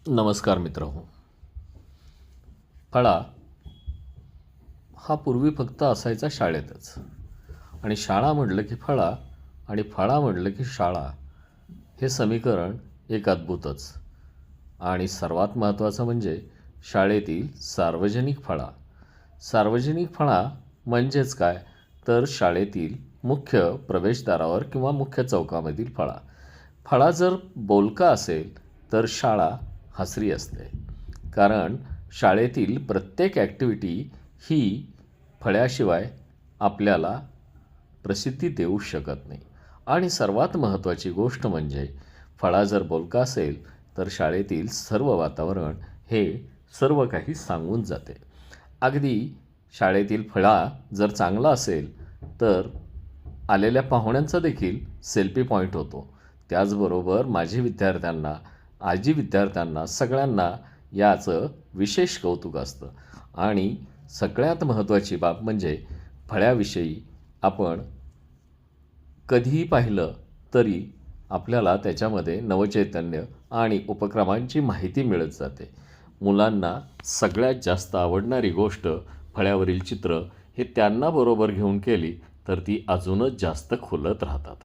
नमस्कार मित्रहो. फळा हा पूर्वी फक्त असायचा शाळेतच. आणि शाळा म्हटलं की फळा आणि फळा म्हटलं की शाळा, हे समीकरण एक अद्भुतच. आणि सर्वात महत्त्वाचं म्हणजे शाळेतील सार्वजनिक फळा. सार्वजनिक फळा म्हणजेच काय, तर शाळेतील मुख्य प्रवेशद्वारावर किंवा मुख्य चौकामधील फळा. फळा जर बोलका असेल तर शाळा हसरी असते, कारण शाळेतील प्रत्येक ॲक्टिव्हिटी ही फळ्याशिवाय आपल्याला प्रसिद्धी देऊ शकत नाही. आणि सर्वात महत्त्वाची गोष्ट म्हणजे फळा जर बोलका असेल तर शाळेतील सर्व वातावरण हे सर्व काही सांगून जाते. अगदी शाळेतील फळा जर चांगला असेल तर आलेल्या पाहुण्यांचा देखील सेल्फी पॉईंट होतो. त्याचबरोबर माजी विद्यार्थ्यांना, आजी विद्यार्थ्यांना, सगळ्यांना याचं विशेष कौतुक असतं. आणि सगळ्यात महत्त्वाची बाब म्हणजे फळ्याविषयी आपण कधीही पाहिलं तरी आपल्याला त्याच्यामध्ये नवचैतन्य आणि उपक्रमांची माहिती मिळत जाते. मुलांना सगळ्यात जास्त आवडणारी गोष्ट फळ्यावरील चित्र हे त्यांना बरोबर घेऊन केली तर ती अजूनच जास्त खुलत राहतात.